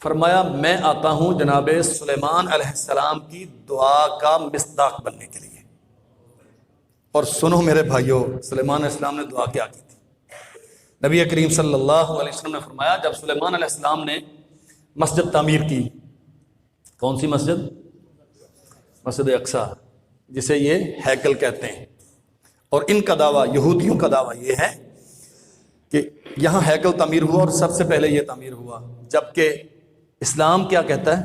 فرمایا میں آتا ہوں جناب سلیمان علیہ السلام کی دعا کا مصداق بننے کے لیے. اور سنو میرے بھائیو، سلیمان علیہ السلام نے دعا کیا کی تھی. نبی کریم صلی اللہ علیہ وسلم نے فرمایا جب سلیمان علیہ السلام نے مسجد تعمیر کی، کون سی مسجد؟ مسجد اقصی، جسے یہ ہیکل کہتے ہیں. اور ان کا دعویٰ، یہودیوں کا دعویٰ یہ ہے کہ یہاں ہیکل تعمیر ہوا اور سب سے پہلے یہ تعمیر ہوا، جبکہ اسلام کیا کہتا ہے؟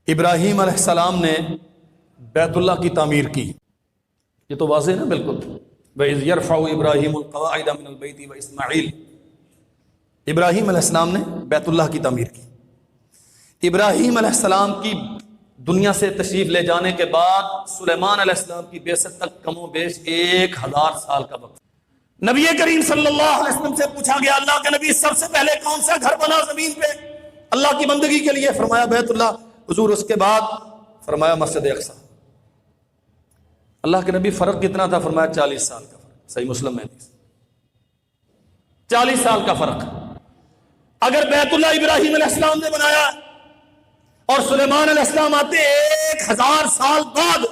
ابراہیم علیہ السلام نے بیت اللہ کی تعمیر کی. یہ تو واضح ہے نا بالکل. وَإِذْ يَرْفَعُ إِبْرَاهِيمُ الْقَوَاعِدَ مِنَ الْبَيْتِ وَإِسْمَاعِيلُ، ابراہیم علیہ السلام نے بیت اللہ کی تعمیر کی. ابراہیم علیہ السلام کی دنیا سے تشریف لے جانے کے بعد سلیمان علیہ السلام کی بعثت تک کم و بیش 1000 سال کا وقت. نبی کریم صلی اللہ علیہ وسلم سے پوچھا گیا اللہ کے نبی سب سے پہلے کون سا گھر بنا زمین پہ اللہ کی بندگی کے لیے؟ فرمایا بیت اللہ. حضور اس کے بعد فرمایا مسجد اقصی. اللہ کے نبی فرق کتنا تھا؟ فرمایا 40 سال کا فرق. صحیح مسلم میں 40 سال کا فرق. اگر بیت اللہ ابراہیم علیہ السلام نے بنایا اور سلیمان علیہ السلام آتے 1000 سال بعد،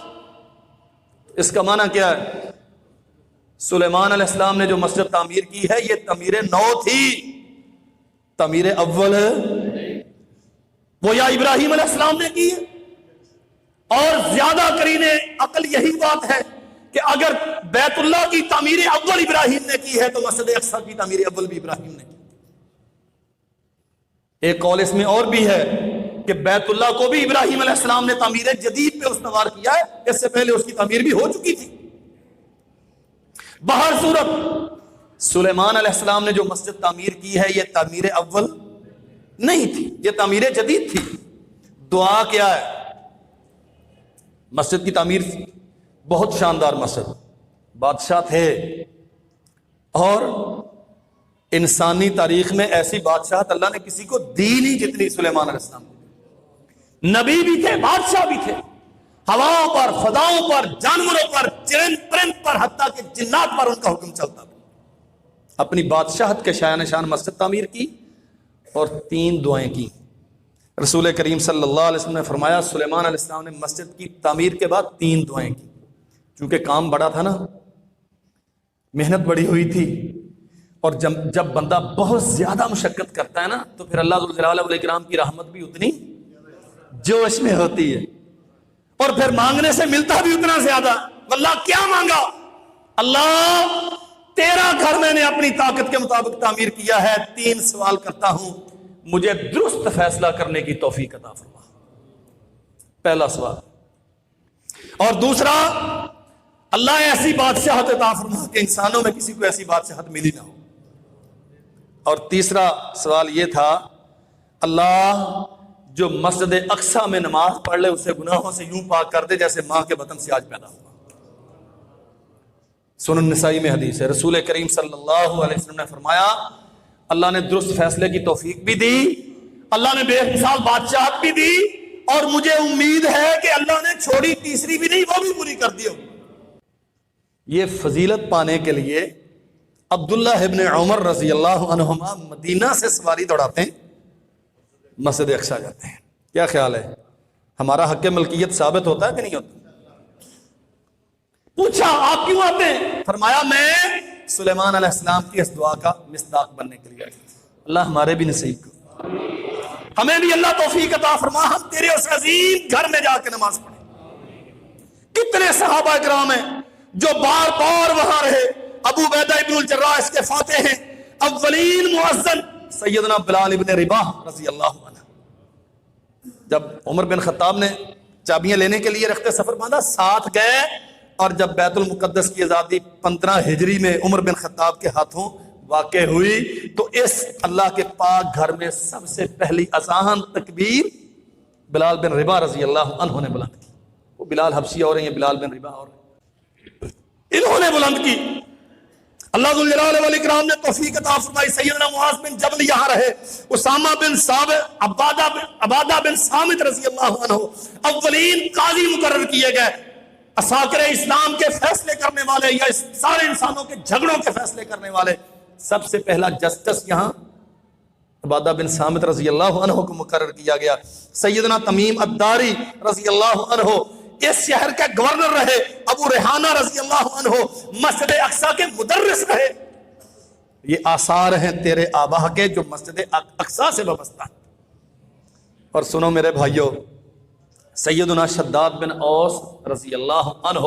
اس کا معنی کیا ہے؟ سلیمان علیہ السلام نے جو مسجد تعمیر کی ہے یہ تعمیر نو تھی، تعمیر اول وہ یا ابراہیم علیہ السلام نے کی ہے. اور زیادہ قرین عقل یہی بات ہے کہ اگر بیت اللہ کی تعمیر اول ابراہیم نے کی ہے تو مسجد اقصی کی تعمیر اول بھی ابراہیم نے کی. ایک قول اس میں اور بھی ہے کہ بیت اللہ کو بھی ابراہیم علیہ السلام نے تعمیر جدید پہ استوار کیا ہے، اس سے پہلے اس کی تعمیر بھی ہو چکی تھی. بہر صورت سلیمان علیہ السلام نے جو مسجد تعمیر کی ہے یہ تعمیر اول نہیں تھی، یہ تعمیر جدید تھی. دعا کیا ہے؟ مسجد کی تعمیر بہت شاندار مسجد، بادشاہ تھے، اور انسانی تاریخ میں ایسی بادشاہت اللہ نے کسی کو دی نہیں جتنی سلیمان علیہ السلام کو. نبی بھی تھے، بادشاہ بھی تھے، ہواؤں پر، فضاؤں پر، جانوروں پر، چرند پرند پر، حتیٰ کہ جنات پر ان کا حکم چلتا تھا. اپنی بادشاہت کے شایان شان مسجد تعمیر کی اور 3 دعائیں کی. رسول کریم صلی اللہ علیہ وسلم نے فرمایا سلیمان علیہ السلام نے مسجد کی تعمیر کے بعد 3 دعائیں کی. چونکہ کام بڑا تھا نا، محنت بڑی ہوئی تھی، اور جب بندہ بہت زیادہ مشقت کرتا ہے نا تو پھر اللہ ذوالجلال والاکرام کی رحمت بھی اتنی جوش میں ہوتی ہے، اور پھر مانگنے سے ملتا بھی اتنا زیادہ. اللہ کیا مانگا؟ اللہ تیرا گھر میں نے اپنی طاقت کے مطابق تعمیر کیا ہے، 3 سوال کرتا ہوں، مجھے درست فیصلہ کرنے کی توفیق عطا فرما. پہلا سوال. اور دوسرا، اللہ ایسی بادشاہت عطا فرما کہ انسانوں میں کسی کو ایسی بادشاہت ملی نہ ہو. اور تیسرا سوال یہ تھا، اللہ جو مسجد اقصی میں نماز پڑھ لے اسے گناہوں سے یوں پاک کر دے جیسے ماں کے بطن سے آج پیدا ہوا. سنن نسائی میں حدیث ہے، رسول کریم صلی اللہ علیہ وسلم نے فرمایا اللہ نے درست فیصلے کی توفیق بھی دی، اللہ نے بے مثال بادشاہت بھی دی، اور مجھے امید ہے کہ اللہ نے چھوڑی تیسری بھی نہیں، وہ بھی پوری کر دی. یہ فضیلت پانے کے لیے عبداللہ ابن عمر رضی اللہ عنہما مدینہ سے سواری دوڑاتے ہیں، مسجد اقصی جاتے ہیں. کیا خیال ہے، ہمارا حق ملکیت ثابت ہوتا ہے کہ نہیں ہوتا؟ پوچھا آپ کیوں آتے ہیں؟ فرمایا میں سلیمان علیہ السلام کی اس دعا کا مصداق بننے کے لیے. اللہ ہمارے بھی نصیب کو، ہمیں بھی اللہ توفیق عطا فرما، ہم تیرے اس عظیم گھر میں جا کے نماز پڑھیں. کتنے صحابہ کرام ہیں جو بار بار وہاں رہے. ابو عبیدہ ابن الجراح اس کے فاتح ہیں، اولین مؤذن سیدنا بلال ابن رباح رضی اللہ عنہ. جب عمر بن خطاب نے چابیاں لینے کے لیے رخت سفر باندھا، ساتھ گئے، اور جب بیت المقدس کی آزادی 15 ہجری میں عمر بن خطاب کے ہاتھوں واقع ہوئی تو اس اللہ کے پاک گھر میں سب سے پہلی اذان تکبیر بلال بن رباح رضی اللہ عنہ نے بلند کی. وہ بلال حبشی اور ہیں، یہ بلال بن رباح اور ہیں، انہوں نے بلند کی. اللہ ذو الجلال والاکرام نے توفیق عطا فرمائی. سیدنا معاذ بن جبل یہاں رہے، اسامہ بن ثابت، عبادہ بن صامت رضی اللہ عنہ اولین قاضی مقرر کیے گئے، اساکر اسلام کے فیصلے کرنے والے یا سارے انسانوں کے جھگڑوں کے فیصلے کرنے والے. سب سے پہلا جسٹس یہاں عبادہ بن صامت رضی اللہ عنہ کو مقرر کیا گیا. سیدنا تمیم الداری رضی اللہ عنہ اس شہر کے گورنر رہے. ابو ریحانہ رضی اللہ عنہ مسجد اقصی کے مدرس رہے. یہ آثار ہیں تیرے آبا کے جو مسجد اقصی سے وابستہ ہیں. اور سنو میرے بھائیو، سیدنا شداد بن اوس رضی اللہ عنہ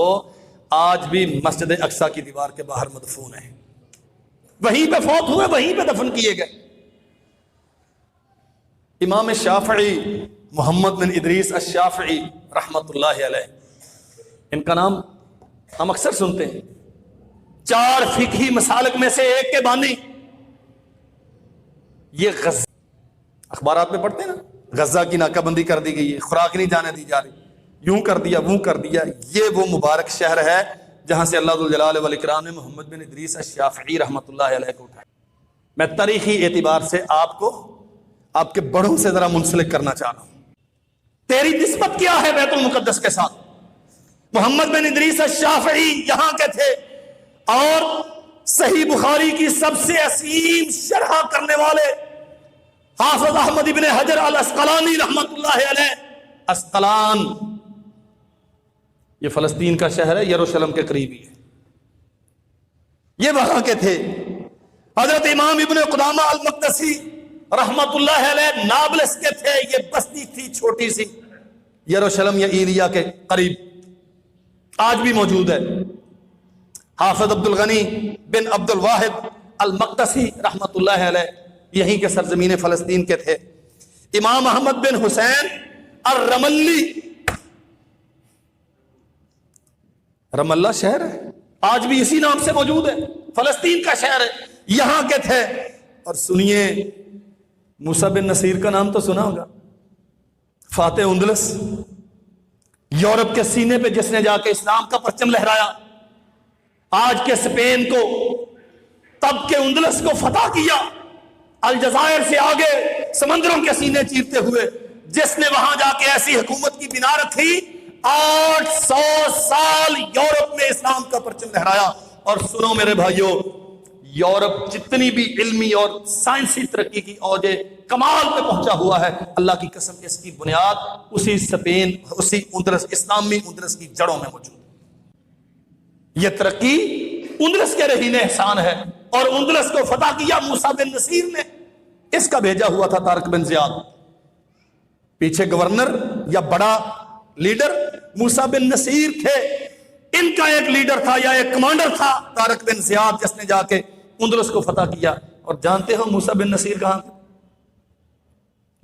آج بھی مسجد اقصی کی دیوار کے باہر مدفون ہیں. وہیں پہ فوت ہوئے، وہیں پہ دفن کیے گئے. امام شافعی محمد بن ادریس الشافعی رحمت اللہ علیہ، ان کا نام ہم اکثر سنتے ہیں. 4 فقہی مسالک میں سے ایک کے بانی. یہ غزہ، اخبارات میں پڑھتے ہیں نا، غزہ کی ناکہ بندی کر دی گئی ہے، خوراک نہیں جانے دی جا رہی، یوں کر دیا وہ کر دیا. یہ وہ مبارک شہر ہے جہاں سے اللہ ذو الجلال والاکرام نے محمد بن ادریس الشافعی رحمت اللہ علیہ کو اٹھایا. میں تاریخی اعتبار سے آپ کو آپ کے بڑوں سے ذرا منسلک کرنا چاہ رہا ہوں. تیری نسبت کیا ہے بیت المقدس کے ساتھ؟ محمد بن ادریس الشافعی یہاں کے تھے اور صحیح بخاری کی سب سے عظیم شرح کرنے والے حافظ احمد ابن حجر الاسقلانی رحمت اللہ علیہ. اسقلان یہ فلسطین کا شہر ہے، یروشلم کے قریبی ہے. یہ وہاں کے تھے. حضرت امام ابن قدامہ المقدسی رحمت اللہ علیہ نابلس کے تھے. یہ بستی تھی چھوٹی سی، یروشلم یا ایلیا کے قریب، آج بھی موجود ہے. حافظ عبد الغنی بن عبد الواحد المقدسی رحمت اللہ علیہ یہیں کے سرزمین فلسطین کے تھے. امام احمد بن حسین الرملی، رم اللہ شہر ہے، آج بھی اسی نام سے موجود ہے، فلسطین کا شہر ہے، یہاں کے تھے. اور سنیے، موسیٰ بن نصیر کا نام تو سنا ہوگا، فاتح اندلس، یورپ کے سینے پہ جس نے جا کے اسلام کا پرچم لہرایا، آج کے اسپین کو، تب کے اندلس کو فتح کیا، الجزائر سے آگے سمندروں کے سینے چیرتے ہوئے، جس نے وہاں جا کے ایسی حکومت کی بنا رکھی، 800 سال یورپ میں اسلام کا پرچم لہرایا. اور سنو میرے بھائیو، یورپ جتنی بھی علمی اور سائنسی ترقی کی اوج کمال پہ پہنچا ہوا ہے، اللہ کی قسم اس کی بنیاد اسی اسپین، اسی اندلس، اسلامی اندلس کی جڑوں میں موجود ہے. یہ ترقی اندلس کے رہین احسان ہے. اور اندلس کو فتح کیا موسیٰ بن نصیر نے. اس کا بھیجا ہوا تھا طارق بن زیاد. پیچھے گورنر یا بڑا لیڈر موسیٰ بن نصیر تھے. ان کا ایک لیڈر تھا یا ایک کمانڈر تھا طارق بن زیاد، جس نے جا کے اندلس کو فتح کیا. اور جانتے ہو موسیٰ بن نصیر کہاں تھے؟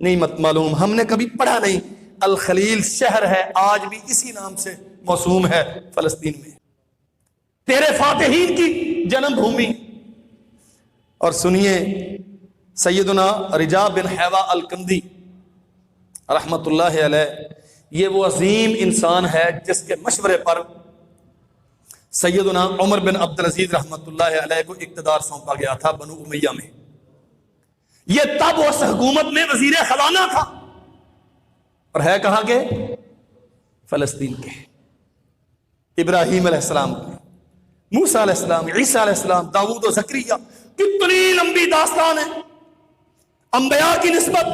نہیں مت معلوم، ہم نے کبھی پڑھا نہیں. الخلیل شہر ہے، آج بھی اسی نام سے موسوم ہے فلسطین میں، تیرے فاتحین کی جنم بھومی. اور سنیے، سیدنا رجا بن حیوہ الکندی رحمت اللہ علیہ، یہ وہ عظیم انسان ہے جس کے مشورے پر سیدنا عمر بن عبد العزیز رحمت اللہ علیہ کو اقتدار سونپا گیا تھا بنو امیہ میں. یہ تب اس حکومت میں وزیر خزانہ تھا، اور ہے کہاں کے؟ فلسطین کے. ابراہیم علیہ السلام کے، موسیٰ علیہ السلام، عیسیٰ علیہ السلام، داؤد و زکریا، کتنی لمبی داستان ہے. انبیاء کی نسبت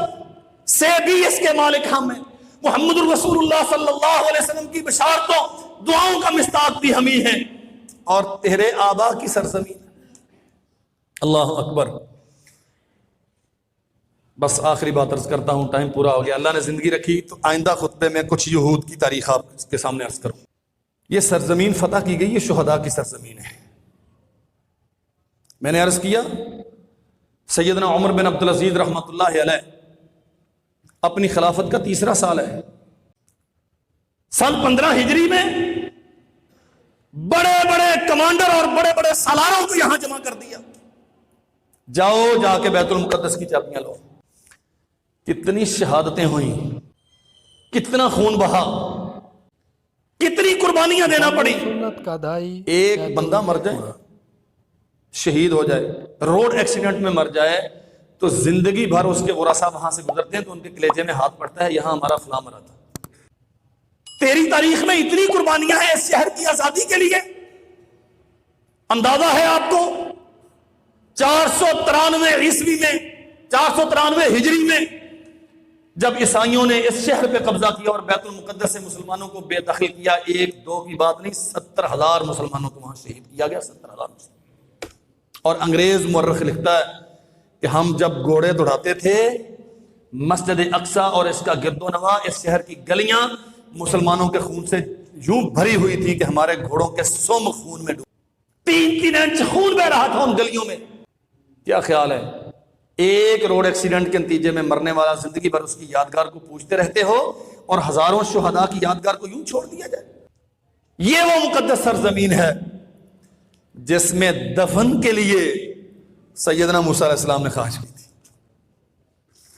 سے بھی اس کے مالک ہم ہیں. محمد الرسول اللہ صلی اللہ علیہ وسلم کی بشارتوں، دعاؤں کا مصداق بھی ہم ہی ہیں، اور تیرے آبا کی سرزمین. اللہ اکبر. بس آخری بات عرض کرتا ہوں، ٹائم پورا ہو گیا. اللہ نے زندگی رکھی تو آئندہ خطبے میں کچھ یہود کی تاریخ آپ کے سامنے عرض کروں. یہ سرزمین فتح کی گئی، یہ شہداء کی سرزمین ہے. میں نے عرض کیا سیدنا عمر بن عبد العزیز رحمت اللہ علیہ اپنی خلافت کا 3را سال ہے. سن 15 ہجری میں بڑے بڑے کمانڈر اور بڑے بڑے سالاروں کو یہاں جمع کر دیا. جاؤ جا کے بیت المقدس کی چابیاں لو. کتنی شہادتیں ہوئیں، کتنا خون بہا، کتنی قربانیاں دینا پڑی. سنت کا دائی ایک بندہ مر جائے، شہید ہو جائے، روڈ ایکسیڈنٹ میں مر جائے، تو زندگی بھر اس کے ورثاء وہاں سے گزرتے ہیں تو ان کے کلیجے میں ہاتھ پڑتا ہے، یہاں ہمارا فلاں مرا تھا. تیری تاریخ میں اتنی قربانیاں ہیں اس شہر کی آزادی کے لیے. اندازہ ہے آپ کو 493 عیسوی میں، 493 ہجری میں جب عیسائیوں نے اس شہر پہ قبضہ کیا اور بیت المقدس سے مسلمانوں کو بے دخل کیا، ایک دو کی بات نہیں، 70,000 مسلمانوں کو وہاں شہید کیا گیا. 70,000 مسلمان. اور انگریز مورخ لکھتا ہے کہ ہم جب گھوڑے دوڑاتے تھے، مسجد اقصی اور اس کا گرد و نواح، اس شہر کی گلیاں مسلمانوں کے خون سے یوں بھری ہوئی تھی کہ ہمارے گھوڑوں کے سم خون میں ڈوب، 3 انچ خون بہ رہا تھا ان گلیوں میں. کیا خیال ہے ایک روڈ ایکسیڈنٹ کے نتیجے میں مرنے والا زندگی بھر اس کی یادگار کو پوچھتے رہتے ہو اور ہزاروں شہداء کی یادگار کو یوں چھوڑ دیا جائے؟ یہ وہ مقدس سرزمین ہے جس میں دفن کے لیے سیدنا موسیٰ علیہ السلام نے خواہش کی تھی.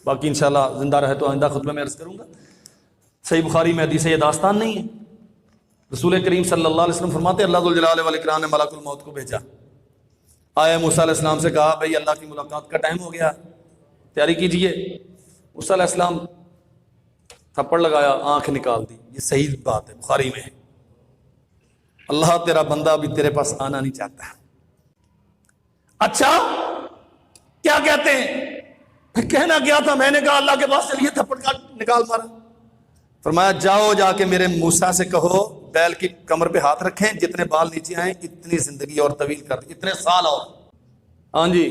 باقی انشاءاللہ زندہ رہے تو آئندہ خطبہ میں عرض کروں گا. صحیح بخاری میں حدیث ہے، یہ داستان نہیں ہے. رسول کریم صلی اللہ علیہ وسلم فرماتے ہیں اللہ ذوالجلال والاکرام نے ملک الموت کو بھیجا. آئے موسیٰ علیہ السلام سے کہا بھئی اللہ کی ملاقات کا ٹائم ہو گیا، تیاری کیجئے. موسیٰ علیہ السلام تھپڑ لگایا، آنکھ نکال دی. یہ صحیح بات ہے، بخاری میں ہے. اللہ تیرا بندہ بھی تیرے پاس آنا نہیں چاہتا. اچھا کیا کہتے ہیں؟ کہنا کیا تھا؟ میں نے کہا اللہ کے پاس چلیے، تھپڑ کا نکال مارا. فرمایا جاؤ جا کے میرے موسیٰ سے کہو بیل کی کمر پہ ہاتھ رکھیں، جتنے بال نیچے آئیں اتنی زندگی اور طویل کر دیں، اتنے سال اور. ہاں جی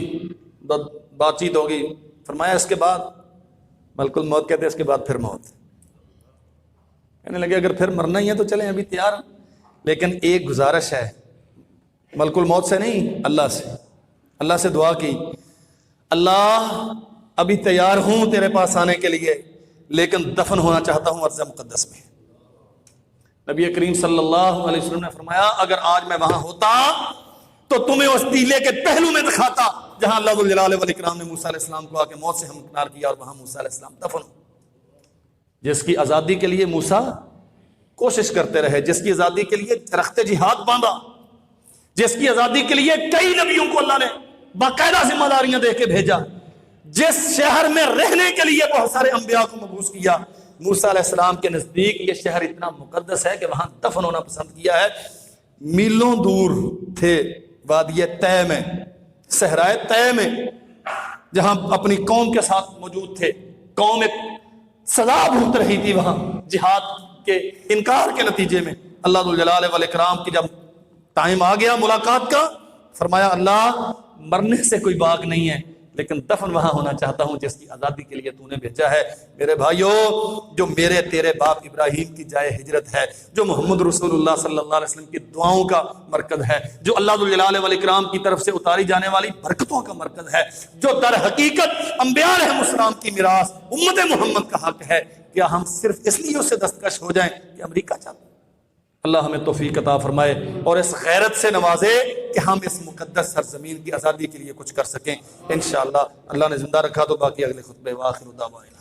بات چیت ہوگی. فرمایا اس کے بعد ملک الموت کہتے ہیں اس کے بعد پھر موت. کہنے لگے اگر پھر مرنا ہی ہے تو چلیں ابھی تیار، لیکن ایک گزارش ہے، ملک الموت سے نہیں، اللہ سے. اللہ سے دعا کی، اللہ ابھی تیار ہوں تیرے پاس آنے کے لیے، لیکن دفن ہونا چاہتا ہوں ارض مقدس میں. نبی کریم صلی اللہ علیہ وسلم نے فرمایا اگر آج میں وہاں ہوتا تو تمہیں اس ٹیلے کے پہلو میں دکھاتا جہاں اللہ ذوالجلال والاکرام نے موسیٰ علیہ السلام کو آ کے موت سے ہمکنار کیا اور وہاں موسیٰ علیہ السلام دفن ہو. جس کی آزادی کے لیے موسیٰ کوشش کرتے رہے، جس کی آزادی کے لیے رخت جہاد باندھا، جس کی آزادی کے لیے کئی نبیوں کو اللہ نے باقاعدہ ذمہ داریاں دے کے بھیجا، جس شہر میں رہنے کے لیے بہت سارے انبیاء کو مبعوث کیا، موسیٰ علیہ السلام کے نزدیک یہ شہر اتنا مقدس ہے کہ وہاں دفن ہونا پسند کیا ہے. میلوں دور تھے وادی طے میں، صحرائے طے میں، جہاں اپنی قوم کے ساتھ موجود تھے. قوم ایک سزا بھگت رہی تھی وہاں جہاد کے انکار کے نتیجے میں. اللہ ذوالجلال والاکرام کی جب ٹائم آ گیا ملاقات کا، فرمایا اللہ مرنے سے کوئی باک نہیں ہے، لیکن دفن وہاں ہونا چاہتا ہوں جس کی آزادی کے لیے تو نے بھیجا ہے. میرے بھائیوں، جو میرے تیرے باپ ابراہیم کی جائے ہجرت ہے، جو محمد رسول اللہ صلی اللہ علیہ وسلم کی دعاؤں کا مرکز ہے، جو اللہ ذوالجلال والاکرام کی طرف سے اتاری جانے والی برکتوں کا مرکز ہے، جو در حقیقت انبیاء علیہ السلام کی میراث امت محمد کا حق ہے، کیا ہم صرف اس لیے اس سے دستکش ہو جائیں کہ امریکہ چاہتا ہے؟ اللہ ہمیں توفیق عطا فرمائے اور اس غیرت سے نوازے کہ ہم اس مقدس سرزمین کی آزادی کے لیے کچھ کر سکیں. انشاءاللہ اللہ نے زندہ رکھا تو باقی اگلے خطبے. وآخر دعوانا